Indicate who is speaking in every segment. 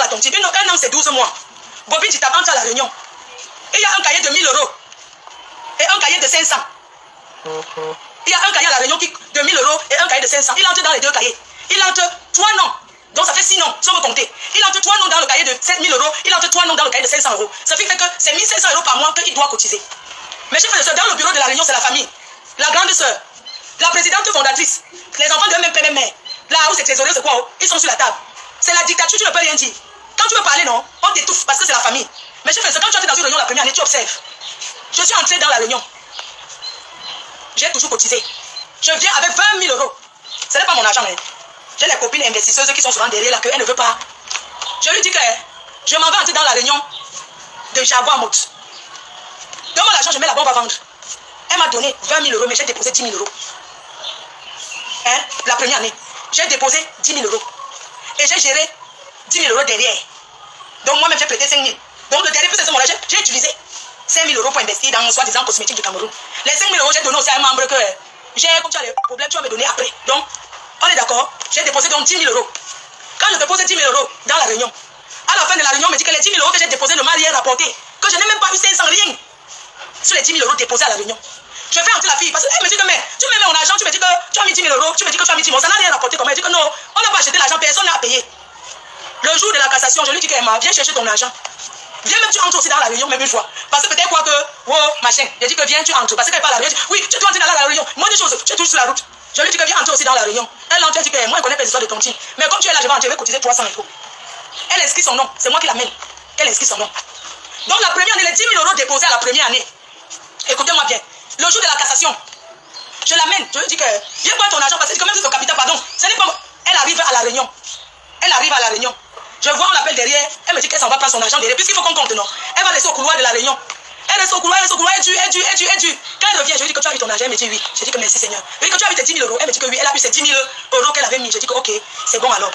Speaker 1: la tontine. Un an, c'est 12 mois. Bobby dit, entre à la réunion. Il y a un cahier de 1000 euros. Et un cahier de 500. Il y a un cahier à la réunion de 1000 euros et un cahier de 500. Il entre dans les deux cahiers. Il entre 3 noms. Donc ça fait 6 noms, si on veut compter. Il entre 3 noms dans le cahier de 7000 euros. Il entre 3 noms dans le cahier de 500 euros. Ça fait que c'est 1500 euros par mois qu'il doit cotiser. Mais chers frères et sœurs, dans le bureau de la réunion, c'est la famille. La grande sœur, la présidente fondatrice, les enfants de même père, même mère. Là où c'est trésorier, c'est quoi? Ils sont sur la table. C'est la dictature, tu ne peux rien dire. Quand tu veux parler, non, on t'étouffe parce que c'est la famille. Mais chers frères et sœurs, quand tu entres dans une réunion la première année, tu observes. Je suis entré dans la réunion. J'ai toujours cotisé. Je viens avec 20 000 euros. Ce n'est pas mon argent, mais j'ai les copines investisseuses qui sont souvent derrière là, qu'elles ne veulent pas. Je lui dis que je m'en vais entrer dans la réunion de Jaguar Mot. Donne-moi l'argent, je mets là-bas, on va vendre. Elle m'a donné 20 000 euros, mais j'ai déposé 10 000 euros. Hein? La première année, j'ai déposé 10 000 euros. Et j'ai géré 10 000 euros derrière. Donc moi-même, j'ai prêté 5 000. Donc le dernier, c'est mon argent, j'ai utilisé 5 000 euros pour investir dans soi-disant cosmétique du Cameroun. Les 5 000 euros, j'ai donné aussi à un membre que j'ai, comme tu as les problèmes, tu vas me donner après. Donc, on est d'accord, j'ai déposé donc 10 000 euros. Quand je dépose 10 000 euros dans la réunion, à la fin de la réunion, on me dit que les 10 000 euros que j'ai déposés ne m'a rien rapporté. Que je n'ai même pas eu 500 rien sur les 10 000 euros déposés à la réunion. Je fais entrer la fille parce qu'elle me dit que mais tu me mets mon argent, tu me dis que tu as mis 10 000 euros, tu me dis que tu as mis 10 000 euros, ça n'a rien rapporté. Comment elle dit que non, on n'a pas acheté l'argent, personne n'a payé. Le jour de la cassation, je lui dis qu'Emma, viens chercher ton argent. Viens même, tu entres aussi dans la réunion, même une fois. Parce que peut-être quoi que, oh, machin. Je dis que viens, tu entres. Parce qu'elle parle à la réunion. Oui, tu dois entrer dans la réunion. Moi, des choses, tu es toujours sur la route. Je lui dis que viens entrer aussi dans la réunion. Elle entre, elle dit que moi, je connais pas les histoires de tontine. Mais comme tu es là, je vais entrer, je vais cotiser 300 euros. Elle inscrit son nom. C'est moi qui l'amène. Elle inscrit son nom. Donc, la première année, les 10 000 euros déposés à la première année. Écoutez-moi bien. Le jour de la cassation, je l'amène. Je lui dis que viens prendre ton argent parce que même si c'est ton capital, pardon, ce n'est pas moi. Elle arrive à la réunion. Elle arrive à la réunion. Je vois, on l'appelle derrière. Elle me dit qu'elle s'en va prendre son argent derrière. Puisqu'il faut qu'on compte, non. Elle va rester au couloir de la réunion. Elle reste au couloir, elle tue. Quand elle revient, je lui dis que tu as eu ton argent. Elle me dit oui. Je dis que merci Seigneur. Je lui dis que tu as eu tes 10 000 euros. Elle me dit que oui. Elle a eu ses 10 000 euros qu'elle avait mis. Je dis que ok, c'est bon alors.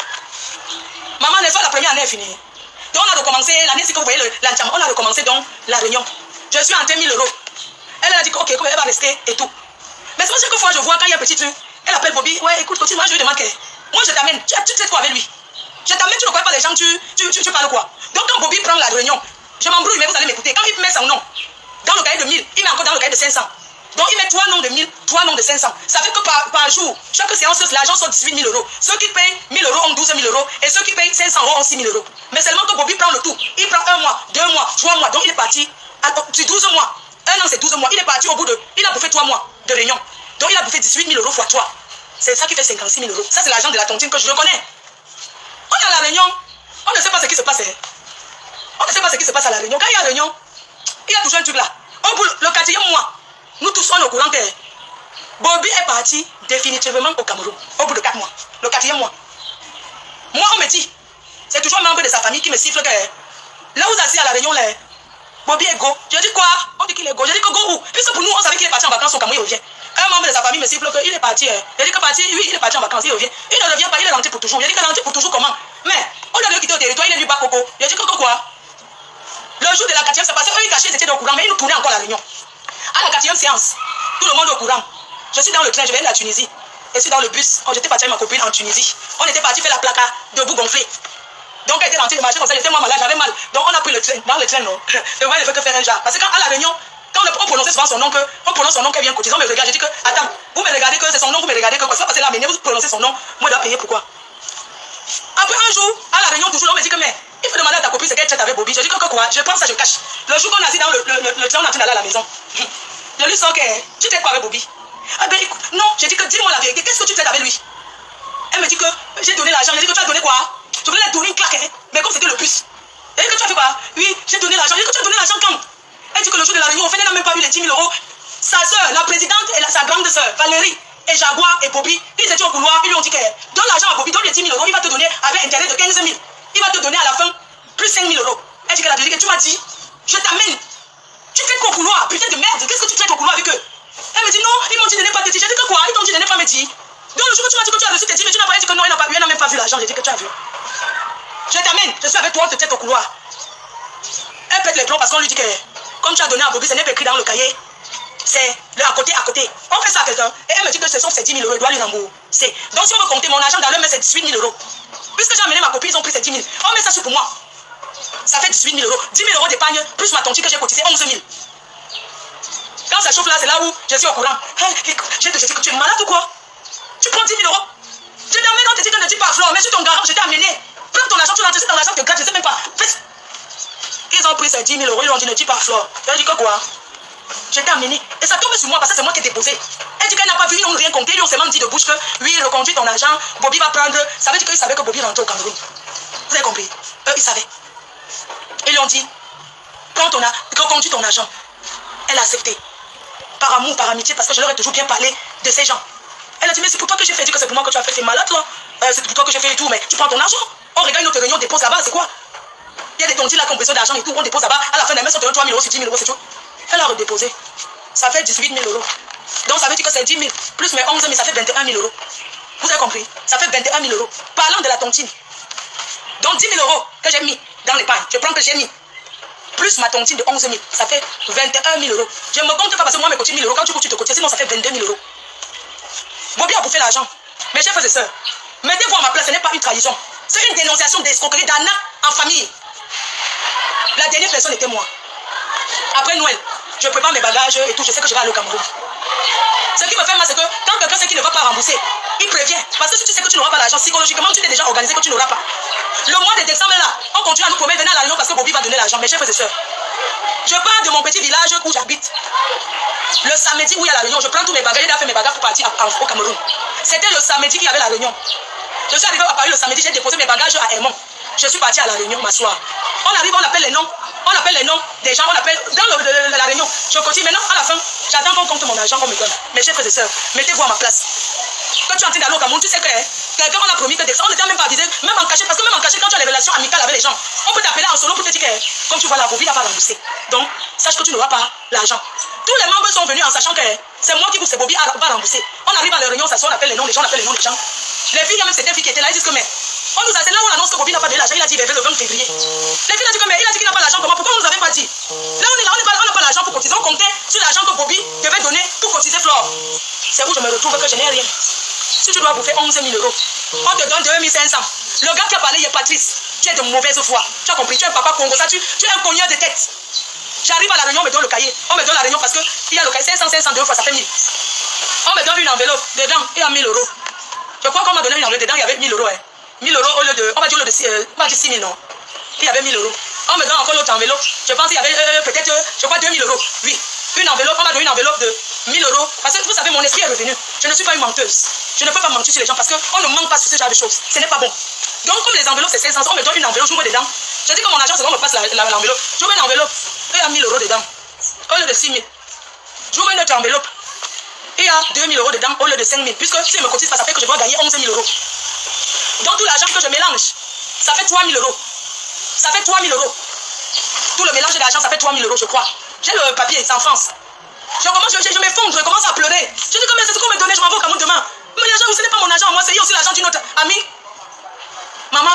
Speaker 1: Maman, n'est-ce pas la première année est finie. Donc on a recommencé, l'année si vous voyez l'entièrement, on a recommencé donc la réunion. Je suis entré 1000 euros. Elle a dit que ok, elle va rester et tout. Mais c'est chaque fois je vois quand il y a un petit truc, elle appelle Bobby. Ouais, écoute, continue, moi je lui demande que. Moi je t'amène, tu sais quoi avec lui. Je t'amène, tu ne connais pas les gens, tu parles quoi. Donc quand Bobby prend la réunion, je m'embrouille, mais vous allez m'écouter. Quand il met son nom dans le cahier de 1000, il met encore dans le cahier de 500. Donc il met 3 noms de 1000, 3 noms de 500. Ça fait que par jour, chaque séance, l'argent sort 18 000 euros. Ceux qui payent 1000 euros ont 12 000 euros. Et ceux qui payent 500 euros ont 6 000 euros. Mais seulement que Bobby prend le tout. Il prend 1 mois, 2 mois, 3 mois. Donc il est parti sur 12 mois. 1 an c'est 12 mois. Il est parti au bout de. Il a bouffé 3 mois de réunion. Donc il a bouffé 18 000 euros fois 3. C'est ça qui fait 56 000 euros. Ça c'est l'argent de la tontine que je connais. On est à la réunion. On ne sait pas ce qui se passe. On ne sait pas ce qui se passe à la réunion. Quand il y a réunion, il y a toujours un truc là. Au bout, le 4e mois, nous tous sommes au courant que Bobby est parti définitivement au Cameroun. Au bout de 4 mois. Le 4e mois. Moi, on me dit, c'est toujours un membre de sa famille qui me siffle que là où assis à la réunion, là, Bobby est go. Je dis quoi? On dit qu'il est go. Je dis que go où? Puisque pour nous, on savait qu'il est parti en vacances au Cameroun, il revient. Un membre de sa famille me siffle qu'il est parti. Je dis que parti, oui, il est parti en vacances, il revient. Il ne revient pas, il est rentré pour toujours. Je dis qu'il est rentré pour toujours comment? Mais, on a quitter au territoire, il est du bas coco. Je dis que quoi? Le jour de la 4e, c'est passé, eux ils cachaient, ils étaient au courant, mais ils nous tournaient encore la réunion. À la 4e séance, tout le monde est au courant. Je suis dans le train, je viens de la Tunisie. Je suis dans le bus. J'étais parti avec ma copine en Tunisie. On était parti faire la placa debout gonflée. Donc elle était rentrée de marcher comme ça, j'étais moi malade, j'avais mal. Donc on a pris le train. Dans le train, non. Le voyage ne fait que faire un genre. Parce que quand à la réunion, quand on prononçait souvent son nom, on prononce son nom qu'elle vient cotiser, on me regarde, je dis que, attends, vous me regardez que c'est son nom, vous me regardez que quoi, ça va passer là, mais vous prononcez son nom, moi je dois payer pourquoi? Après un jour, à la réunion, toujours, on me dit que, mais il faut demander à ta copine ce qu'elle traite avec Bobby. Je dis que quoi, je prends ça, je cache. Le jour qu'on a assis dans le train, on a train d'aller à la maison. Je lui sors que, tu traites quoi avec Bobby? Ah ben écoute, non, j'ai dit que dis-moi la vérité, qu'est-ce que tu traites avec lui? Elle me dit que j'ai donné l'argent, j'ai dit que tu as donné quoi? Je voulais lui donner une claque, hein? Mais comme c'était le bus. Elle dit que tu as fait quoi? Oui, j'ai donné l'argent, j'ai dit que tu as donné l'argent quand? Elle dit que le jour de la réunion, au fait, elle n'a même pas eu les 10 000 euros. Sa soeur, la présidente et sa grande soeur, Valérie, et Jaguar et Bobby, ils étaient au couloir, ils lui ont dit que donne l'argent à Bobby, donne les 10 000 euros, il va te donner avec intérêt de 15 000. Il va te donner à la fin plus 5 000 euros. Elle dit qu'elle a dit que tu m'as dit, je t'amène. Tu fais qu'au couloir, putain de merde, qu'est-ce que tu fais au couloir avec eux? Elle me dit non, ils m'ont dit de ne pas te dire. J'ai dit que quoi? Ils t'ont dit de ne pas me dire. Donc le jour où tu m'as dit que tu as reçu tes 10 000, tu n'as pas dit que non, il n'a même pas vu l'argent. J'ai dit que tu as vu. Je t'amène, je suis avec toi, on te tête au couloir. Elle pète les plombs parce qu'on lui dit que comme tu as donné à Bobby, ce n'est pas écrit dans le cahier. C'est le à côté. On fait ça à quelqu'un. Et elle me dit que ce sont ses 10 000 euros, il doit lui rembourser. Donc si on veut compter mon argent dans leur main, c'est 18 000 euros. Puisque j'ai amené ma copine, ils ont pris ces 10 000. On met ça sur pour moi. Ça fait 18 000 euros. 10 000 euros d'épargne, plus ma tontine que j'ai cotisé, 11 000. Quand ça chauffe là, c'est là où je suis au courant. J'ai te dit que tu es malade ou quoi? Tu prends 10 000 euros. Je t'ai amené, on te dit que ne dis pas Flore, mais sur ton garage, je t'ai amené. Prends ton argent, tu rentres dans l'argent, te gratte, je ne sais même pas. Ils ont pris ces 10 000 euros, ils ont dit ne dis pas Flore. Je dis que quoi? Je t'ai amené. Et ça tombe sur moi parce que c'est moi qui ai déposé. Elle dit qu'elle n'a pas vu, ils n'ont rien compté, ils ont seulement dit de bouche que oui, reconduis ton argent, Bobby va prendre. Ça veut dire qu'ils savaient que Bobby rentrait au Cameroun. Vous avez compris? Eux, ils savaient. Ils lui ont dit, prends ton argent, reconduis ton argent. Elle a accepté. Par amour, par amitié, parce que je leur ai toujours bien parlé de ces gens. Elle a dit, mais c'est pour toi que j'ai fait, dit que c'est pour moi que tu as fait, t'es malade toi. C'est pour toi que j'ai fait et tout, mais tu prends ton argent. On regarde notre réunion, on dépose là-bas, c'est quoi? Il y a des tontines là qui ont besoin d'argent et tout, on dépose là-bas. À la fin de la messe, on te donne 3 000 euros, c'est 10 000 euros, c'est tout. Elle a redéposé. Ça fait 18 000 euros. Donc ça veut dire que c'est 10 000 plus mes 11 000, ça fait 21 000 euros. Vous avez compris? Ça fait 21 000 euros. Parlant de la tontine. Donc 10 000 euros que j'ai mis dans l'épargne, je prends que j'ai mis. Plus ma tontine de 11 000, ça fait 21 000 euros. Je ne me compte pas parce que moi, mes cotises 1 000 euros, quand tu coûtes, tu te cotises, sinon ça fait 22 000 euros. Bobby a bouffé l'argent. Mes chers frères et sœurs, mettez-vous à ma place, ce n'est pas une trahison. C'est une dénonciation d'escroquerie, d'arnaque en famille. La dernière personne était moi. Après Noël, je prépare mes bagages et tout, je sais que je vais aller au Cameroun. Ce qui me fait mal, c'est que quand quelqu'un sait qu'il ne va pas rembourser, il prévient. Parce que si tu sais que tu n'auras pas l'argent, psychologiquement, tu t'es déjà organisé que tu n'auras pas. Le mois de décembre, là, on continue à nous promettre, venez à la réunion parce que Bobby va donner l'argent. Mes chers frères et sœurs, je pars de mon petit village où j'habite. Le samedi où il y a la réunion, je prends tous mes bagages, j'ai fait mes bagages pour partir au Cameroun. C'était le samedi qu'il y avait la réunion. Je suis arrivé à Paris le samedi, j'ai déposé mes bagages à Hermont. Je suis parti à la réunion m'asseoir. On arrive, on appelle les noms. On appelle les noms des gens, on appelle dans la réunion. Je continue maintenant, à la fin, j'attends qu'on compte mon argent, qu'on me donne. Mes chers frères et sœurs, mettez-vous à ma place. Quand tu es en train d'aller au Cameroun, tu sais que quelqu'un on a promis que on n'était même pas avisé, même en cachet, parce que même en cachet, quand tu as les relations amicales avec les gens, on peut t'appeler en solo pour te dire que, comme tu vois la Bobby n'a pas remboursé. Donc, sache que tu n'auras pas l'argent. Tous les membres sont venus en sachant que c'est moi qui vous, c'est Bobby va rembourser. On arrive à la réunion, ça on appelle les noms des gens, on appelle les noms des gens. Les filles, il y a même certaines filles qui étaient là, ils disent que mais. On nous a, c'est là où on annonce que Bobby n'a pas donné l'argent, il a dit le 20 février. Les filles ont dit que mais il a dit qu'il n'a pas l'argent, comment? Pourquoi on nous avait pas dit? Là on est là, on n'a pas l'argent pour cotiser, on comptait sur l'argent que Bobby devait donner pour cotiser Flore. C'est où je me retrouve que je n'ai rien. Si tu dois bouffer 11 000 euros, on te donne 2 500. Le gars qui a parlé, il est Patrice. Tu es de mauvaise foi. Tu as compris, tu es un papa Congo, ça, tu es un cogneur de tête. J'arrive à la réunion, on me donne le cahier. On me donne la réunion parce qu'il y a le cahier 500, 500, 2 fois, ça fait 1000. On me donne une enveloppe, dedans, il y a 1000 euros. Je crois qu'on m'a donné une enveloppe, dedans, il y avait 1000 euros. 1000 euros au lieu de, on va dire au lieu de 6 000, non. Il y avait 1000 euros. On me donne encore l'autre enveloppe. Je pense qu'il y avait peut-être, je crois, 2000 euros. Oui, une enveloppe, on m'a donné une enveloppe de 1000 euros. Parce que vous savez, mon esprit est revenu. Je ne suis pas une menteuse. Je ne peux pas mentir sur les gens parce qu'on ne ment pas sur ce genre de choses. Ce n'est pas bon. Donc, comme les enveloppes, c'est 500, on me donne une enveloppe, j'ouvre dedans. Je dis que mon agent, c'est qu'on me passe l'enveloppe. J'ouvre une enveloppe, il y a 1000 euros dedans. Au lieu de 6 000. J'ouvre une autre enveloppe. Il y a 2000 euros dedans au lieu de 5 000. Puisque si je me cotise, ça fait que je dois gagner 11 000 euros. Donc, tout l'argent que je mélange, ça fait 3 000 euros. Ça fait 3 000 euros. Tout le mélange d'argent, ça fait 3 000 euros, je crois. J'ai le papier, c'est en France. Je m'effondre, je commence à pleurer. Je dis combien c'est ce qu'on me donnait, je m'en vais au Cameroun demain. Mais l'argent, ce n'est pas mon argent, moi, c'est aussi l'argent d'une autre amie. Maman,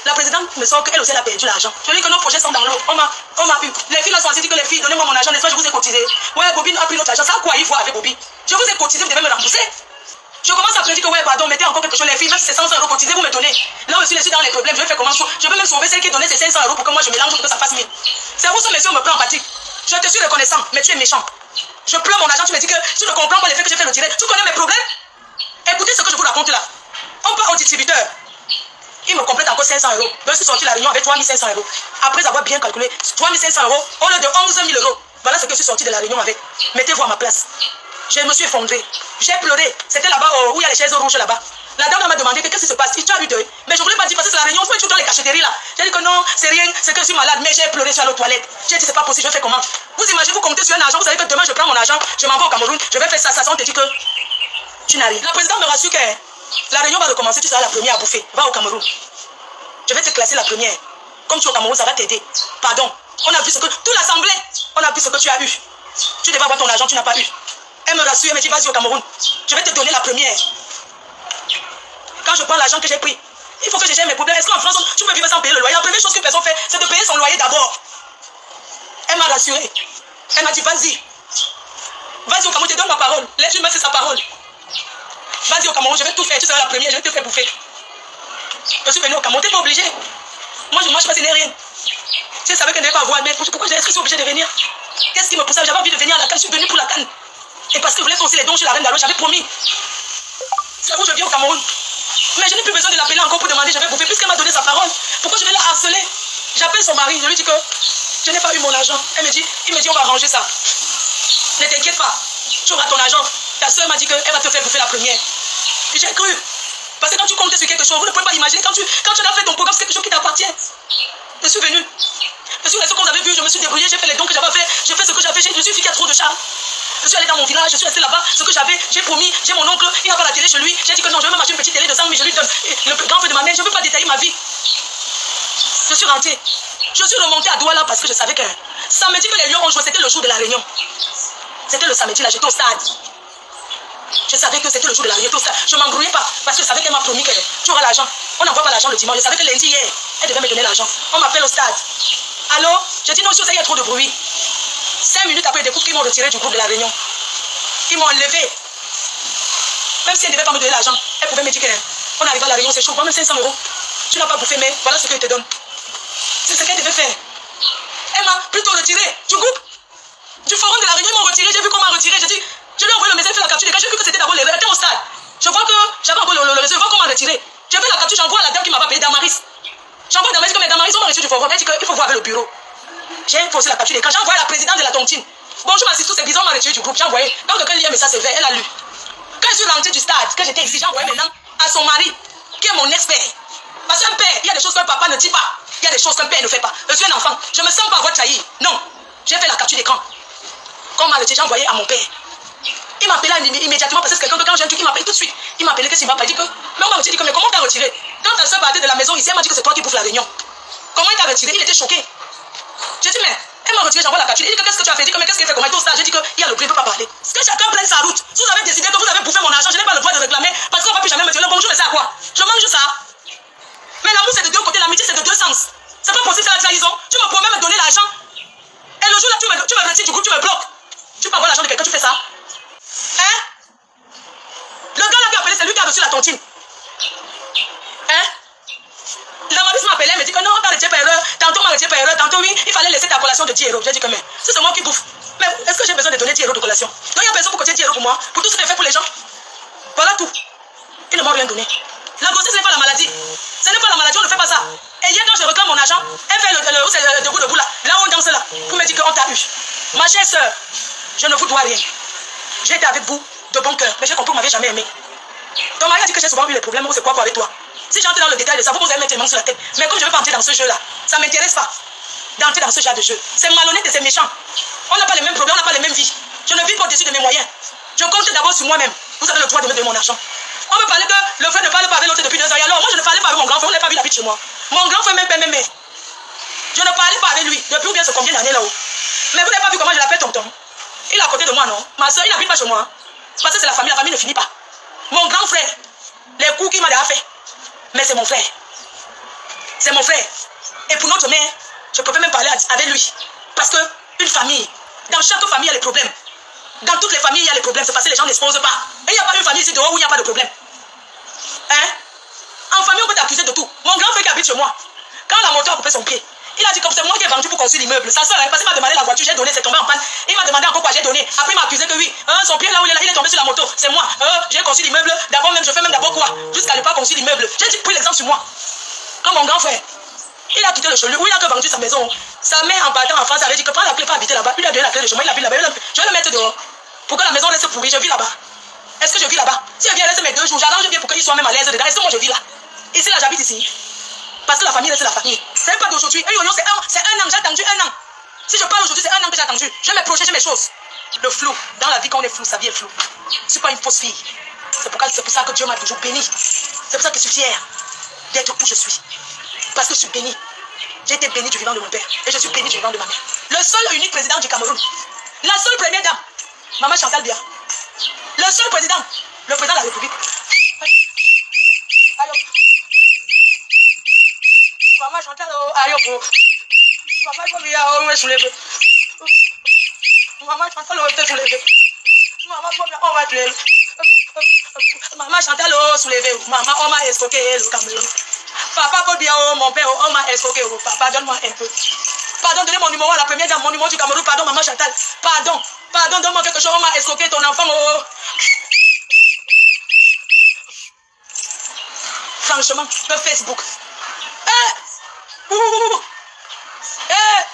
Speaker 1: la présidente me sort qu'elle aussi elle a perdu l'argent. Je dis que nos projets sont dans l'eau. On m'a eu. Les filles là sont assises, dit que les filles, donnez-moi mon argent, n'est-ce pas, je vous ai cotisé. Ouais, Bobby a pris notre argent. Ça a quoi y voir avec Bobby? Je vous ai cotisé, vous devez me rembourser. Je commence à dire que ouais, pardon, mettez encore quelque chose, les filles, même si c'est 500 euros cotisés, vous me donnez. Là aussi, je suis dans les problèmes, je vais faire comment? Je vais même sauver celle qui donnait ces 500 euros pour que moi je mélange pour que ça fasse 1000. C'est vous, ce monsieur me prend en pâtique. Je te suis reconnaissant, mais tu es méchant. Je pleure mon argent, tu me dis que tu ne comprends pas les faits que j'ai fait retirer. Tu connais mes problèmes? Écoutez ce que je vous raconte là. On part au distributeur. Il me complète encore 500 euros. Je suis sorti de la réunion avec 3500 euros. Après avoir bien calculé, 3500 euros au lieu de 11 000 euros. Voilà ce que je suis sorti de la réunion avec. Mettez-vous à ma place. Je me suis effondré. J'ai pleuré. C'était là-bas où il y a les chaises rouges là-bas. La dame m'a demandé qu'est-ce qui se passe. Tu as eu deuil. Mais je ne voulais pas dire parce que c'est la réunion. Il faut être dans les cachetteries là. J'ai dit que non, c'est rien. C'est que je suis malade. Mais j'ai pleuré sur la toilette. J'ai dit c'est pas possible. Je fais comment? Vous imaginez, vous comptez sur un argent. Vous savez que demain je prends mon argent. Je m'en vais au Cameroun. Je vais faire ça. Ça, on te dit que tu n'as rien. La présidente me rassure que la réunion va recommencer. Tu seras la première à bouffer. Va au Cameroun. Je vais te classer la première. Comme tu es au Cameroun, ça va t'aider. Pardon. On a vu ce que. Toute l'assemblée, on a vu ce que tu as eu. Tu devais avoir ton argent, tu n'as pas eu. Elle me rassure, elle me dit vas-y au Cameroun. Je vais te donner la première. Quand je prends l'argent que j'ai pris, il faut que je gère mes problèmes. Est-ce qu'en France, tu peux vivre sans payer le loyer? La première chose qu'une personne fait, c'est de payer son loyer d'abord. Elle m'a rassuré. Elle m'a dit vas-y. Vas-y au Cameroun, je te donne ma parole. L'être humain, c'est sa parole. Vas-y au Cameroun, je vais tout faire. Tu seras la première, je vais te faire bouffer. Je suis venu au Cameroun, tu n'es pas obligé. Moi, je ne mange pas, ce n'est rien. Si elle savait qu'elle n'allait pas voir, mais pourquoi est-ce que je suis obligée de venir? Qu'est-ce qui me poussait? J'avais envie de venir à la canne, je suis venue pour la canne. Et parce que je voulais foncer les dons chez la reine d'Alo, j'avais promis. C'est où je viens au Cameroun. Mais je n'ai plus besoin de l'appeler encore pour demander, je vais bouffer, puisqu'elle m'a donné sa parole. Pourquoi je vais la harceler? J'appelle son mari, je lui dis que je n'ai pas eu mon argent. Il me dit, on va arranger ça. Ne t'inquiète pas, tu auras ton argent. Ta soeur m'a dit qu'elle va te faire bouffer la première. J'ai cru. Parce que quand tu comptes sur quelque chose, vous ne pouvez pas imaginer, quand tu as fait ton programme, c'est quelque chose qui t'appartient. Je suis venue. Je suis restée comme vous avez vu, je me suis débrouillée, j'ai fait les dons que j'avais fait, j'ai fait ce que j'avais, je suis fille qui a trop de charme. Je suis allée dans mon village, je suis restée là-bas, ce que j'avais, j'ai promis, j'ai mon oncle, il n'a pas la télé chez lui, j'ai dit que non, je vais m'acheter une petite télé de 100 000, je lui donne le grand feu de ma mère, je ne veux pas détailler ma vie. Je suis rentrée. Je suis remontée à Douala parce que je savais que samedi que les Lions ont joué, c'était le jour de la réunion. C'était le samedi là, j'étais au stade. Je savais que c'était le jour de la réunion. Je ne m'embrouillais pas parce que je savais qu'elle m'a promis que tu auras l'argent. On n'envoie pas l'argent le dimanche. Je savais que lundi hier, elle devait me donner l'argent. On m'appelle au stade. Allô? Je dis non, il y a trop de bruit. 5 minutes après, ils découvrent qu'ils m'ont retiré du groupe de la réunion. Ils m'ont enlevé. Même si elle ne devait pas me donner l'argent, elle pouvait me dire qu'on arrive à la réunion, c'est chaud. Moi, même 500 €. Tu n'as pas bouffé, mais voilà ce qu'elle te donne. C'est ce qu'elle devait faire. Elle m'a plutôt retiré du groupe. Du forum de la réunion, ils m'ont retiré. J'ai vu qu'on m'a retiré. J'ai dit, je lui ai envoyé le message, fait la capture. J'ai vu que c'était d'abord l'erreur. Elle était au stade. Je vois que j'avais encore le réseau. Je vois qu'on m'a retiré. J'ai fait la capture, j'envoie à la dame qui m'a pas payé, Damaris. J'envoie à Damaris, comme Damaris, on m'a reçu du forum. Elle dit qu'il faut voir avec le bureau. J'ai posé la capture. Quand j'ai envoyé à la présidente de la tontine. Bonjour, ma c'est bizarre, on m'a retiré du groupe. J'ai envoyé. Quand quelqu'un lit un message, c'est vrai, elle a lu. Quand je suis rentrée du stade, que j'étais ici, j'ai envoyé maintenant à son mari, qui est mon expert. Parce qu'un père, il y a des choses qu'un papa ne dit pas. Il y a des choses qu'un père ne fait pas. Je suis un enfant. Je ne me sens pas avoir trahi. Non. J'ai fait la capture d'écran. Quand on m'a retiré, j'ai envoyé à mon père. Il m'a appelé immédiatement parce que c'est quelqu'un que quand j'ai un truc, il m'appelle tout de suite. Il m'a appelé, qu'est-ce qu'il m'a pas dit que. Mais on m'a dit que, mais comment t'as retiré? Quand ta soeur partait de la maison ici, elle m'a dit que c'est toi qui bouffe la réunion. Comment il t'a retiré? Il était choqué. J'ai dit, mais elle m'a retiré, j'envoie la capture. Il dit que qu'est-ce que tu as fait? Il dit que mais qu'est-ce qu'il fait? Comment il est au stade? J'ai dit qu'il y a le bruit, il ne peut pas parler. Parce que chacun prenne sa route. Si vous avez décidé que vous avez bouffé mon argent, je n'ai pas le droit de réclamer parce qu'on ne va plus jamais me dire bonjour, mais c'est à quoi? Je mange ça. Mais l'amour, c'est de deux côtés, l'amitié, c'est de deux sens. C'est pas possible, c'est la trahison. Tu me promets me donner l'argent. Et le jour là, tu me retires du groupe, tu me bloques. Tu peux avoir l'argent de quelqu'un, tu fais ça. Hein? Le gars là qui a appelé, c'est lui qui a reçu la tontine. Hein? La Maurice m'a appelé, elle me dit que non, on t'a retiré par erreur. Tantôt on m'a retiré par erreur, tantôt oui, il fallait laisser ta collation de 10 €. J'ai dit que mais, si c'est moi qui bouffe, mais est-ce que j'ai besoin de donner 10 € de collation? Donc il y a personne pour côté 10 € pour moi, pour tout ce que j'ai fait pour les gens. Voilà tout. Ils ne m'ont rien donné. La grossesse n'est pas la maladie. Ce n'est pas la maladie, on ne fait pas ça. Et hier, quand je réclame mon argent, elle fait le debout là, là où on danse là, pour me dire qu'on t'a eu. Ma chère soeur, je ne vous dois rien. J'ai été avec vous de bon cœur, mais j'ai compris que vous ne m'avez jamais aimé. Ton mari a dit que j'ai souvent eu les problèmes, c'est quoi avec toi? Si j'entre dans le détail de ça, vous allez mettre les mains sur la tête. Mais comme je ne veux pas entrer dans ce jeu-là, ça ne m'intéresse pas d'entrer dans ce genre de jeu. C'est malhonnête et c'est méchant. On n'a pas les mêmes problèmes, on n'a pas les mêmes vies. Je ne vis pas au-dessus de mes moyens. Je compte d'abord sur moi-même. Vous avez le droit de me donner mon argent. On me parlait que le frère ne parle pas avec l'autre depuis 2 ans. Et alors, moi, je ne parlais pas avec mon grand frère, on n'a pas vu la vie de chez moi. Mon grand frère même. Je ne parlais pas avec lui depuis bien ce combien d'années là-haut. Mais vous n'avez pas vu comment je l'appelle tonton. Il est à côté de moi, non? Ma soeur, il n'habite pas chez moi. Parce que c'est la famille ne finit pas. Mon grand frère, les coups qu'il m'a déjà fait. Mais c'est mon frère. C'est mon frère. Et pour notre mère, je ne peux même parler avec lui. Parce que une famille, dans chaque famille, il y a des problèmes. Dans toutes les familles, il y a des problèmes. C'est parce que les gens n'exposent pas. Et il n'y a pas une famille ici dehors où il n'y a pas de problème. Hein? En famille, on peut t'accuser de tout. Mon grand frère qui habite chez moi, quand la moto a coupé son pied, il a dit comme c'est moi qui ai vendu pour construire l'immeuble. Sa soeur, parce qu'il m'a demandé la voiture, j'ai donné, c'est tombé en panne. Il m'a demandé encore quoi j'ai donné. Après, il m'a accusé que oui, son pied là où il est tombé sur la moto. C'est moi. J'ai construit l'immeuble. D'abord même, je fais même d'abord quoi? Jusqu'à ne pas construire l'immeuble. J'ai dit, pris l'exemple sur moi. Quand mon grand frère, il a quitté le chelou, où il a que vendu sa maison. Sa mère, en partant en France, avait dit que prends la clé pour habiter là-bas. Il a donné la clé de chez moi, il habite là-bas. Je vais le mettre dehors. Pour que la maison reste pourrie, je vis là-bas. Est-ce que je vis là-bas? Si je viens rester mes 2 jours, j'arrange bien pour qu'il soit même à l'aise dedans. Est-ce que moi je vis là? Ici, là, j'habite ici. Parce que la famille reste la famille. C'est pas d'aujourd'hui. C'est un an, j'ai attendu 1 an. Si je parle aujourd'hui, c'est 1 an que j'ai attendu. J'ai mes projets, j'ai mes choses. Le flou, dans la vie, quand on est flou, sa vie est floue. Je ne suis pas une fausse fille. C'est pour ça que Dieu m'a toujours béni. C'est pour ça que je suis fière d'être où je suis. Parce que je suis bénie. J'ai été bénie du vivant de mon père. Et je suis bénie du vivant de ma mère. Le seul et unique président du Cameroun. La seule première dame. Maman Chantal Bia. Le seul président. Le président de la République. Maman Chantal, Maman Bia, on va soulever. Maman Chantal, on va soulever. Maman Bia, on va soulever. Maman Chantal, soulever. Maman, on m'a escroqué le Cameroun. Papa, mon père, on m'a escroqué. Papa, donne-moi un peu. Pardon, donnez mon numéro à la première dame, mon numéro du Cameroun. Pardon, maman Chantal. Pardon, pardon, donne-moi quelque chose. On m'a escroqué ton enfant. Oh. Franchement, le Facebook.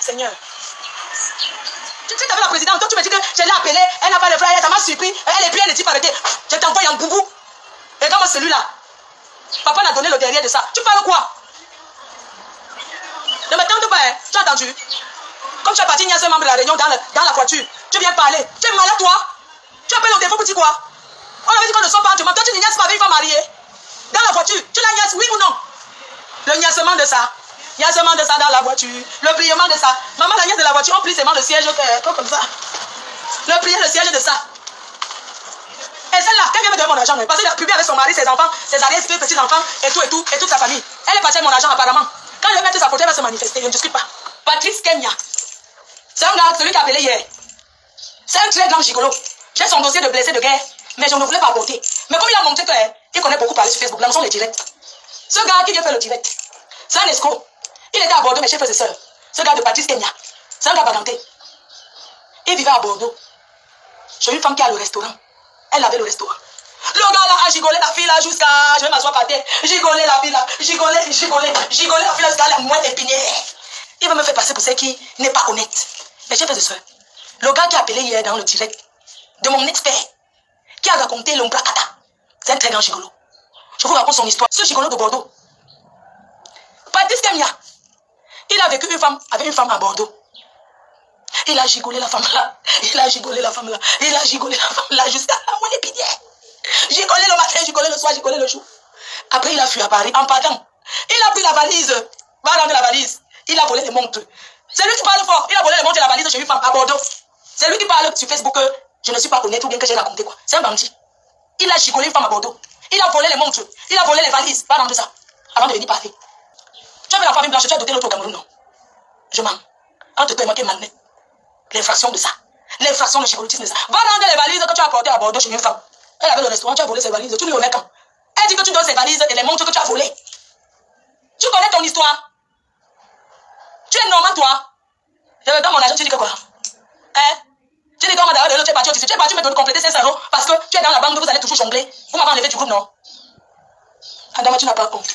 Speaker 1: Seigneur. Tu sais, t'avais la présidente, toi tu me dis que je l'ai appelée, elle n'a pas de frère, ça m'a surpris, elle est plus, elle ne dit pas arrêter. Je t'envoie un boubou. Et comme celui-là, papa n'a donné le derrière de ça. Tu parles quoi? Ne me tente pas, hein. Tu as entendu? Comme tu es parti, il y a ce membre de la réunion dans la voiture. Tu viens parler. Tu es malade, toi? Tu appelles au défaut pour dire quoi? On avait dit qu'on ne sort pas en demande. Toi, tu n'ignaces pas avec une femme mariée. Dans la voiture, tu la niaises, oui ou non? Le niaisement de ça. Niaisement de ça dans la voiture. Le pliement de ça. Maman, la niaise de la voiture, on plie seulement le siège comme ça. Le plier, le siège de ça. Et celle-là, qu'elle vient me donner mon argent, parce qu'elle a publié avec son mari, ses enfants, ses arrières, ses petits-enfants, et toute sa famille. Elle est partie avec mon argent apparemment. Quand je vais mettre sa photo, elle va se manifester, je ne discute pas. Patrice Kenya. C'est un gars, celui qui a appelé hier. C'est un très grand gigolo. J'ai son dossier de blessé de guerre, mais je ne voulais pas apporter. Mais comme il a montré qu'il connaît beaucoup parler sur Facebook, là, nous sommes les directs. Ce gars qui vient faire le direct, c'est un escroc. Il était à Bordeaux, mes chers frères et sœurs. Ce gars de Patrice Kenya, c'est un gars baganté. Il vivait à Bordeaux. J'ai une femme qui a le restaurant. Elle avait le restaurant. Le gars là a gigolé la fille là jusqu'à... Je vais m'asseoir par terre. Gigolé la fille là. Gigolé la fille là jusqu'à la moelle épinière. Il va me faire passer pour celle qui n'est pas honnête. Mais chers frères et sœurs, le gars qui a appelé hier dans le direct, de mon expert, qui a raconté l'ombracata, c'est un très grand gigolo. Je vous raconte son histoire. Ce gigolo de Bordeaux. Patrice Kenya, il a vécu avec une femme à Bordeaux. Il a gigolé la femme là. Il a gigolé la femme là. Il a gigolé la femme là jusqu'à la moelle épinière. Gigolé le matin, gigolé le soir, gigolé le jour. Après, il a fui à Paris en partant. Il a pris la valise. Va rendre la valise. Il a volé les montres. C'est lui qui parle fort. Il a volé les montres et la valise chez une femme à Bordeaux. C'est lui qui parle sur Facebook que je ne suis pas honnête ou bien que j'ai raconté quoi. C'est un bandit. Il a gigolé une femme à Bordeaux. Il a volé les montres. Il a volé les valises. Va rendre ça. Avant de venir parler. Tu as fait la famille blanche, tu as doté l'autre au Cameroun, non? Je mens. Entre toi et moi qui est malhonnête. L'infraction de ça. L'infraction de chirurgisme de ça. Va rendre les valises que tu as apportées à Bordeaux chez une femme. Elle avait le restaurant, tu as volé ses valises. Tu lui remets quand? Elle dit que tu donnes ses valises et les montres que tu as volées. Tu connais ton histoire. Tu es normal, toi. Je me donne mon argent, tu dis que quoi? Hein? Tu dis que madame, tu es parti au tissu. Tu es parti me donner compléter 500 € parce que tu es dans la banque, vous allez toujours jongler. Vous m'avez enlevé du groupe, non? Madame, tu n'as pas honte.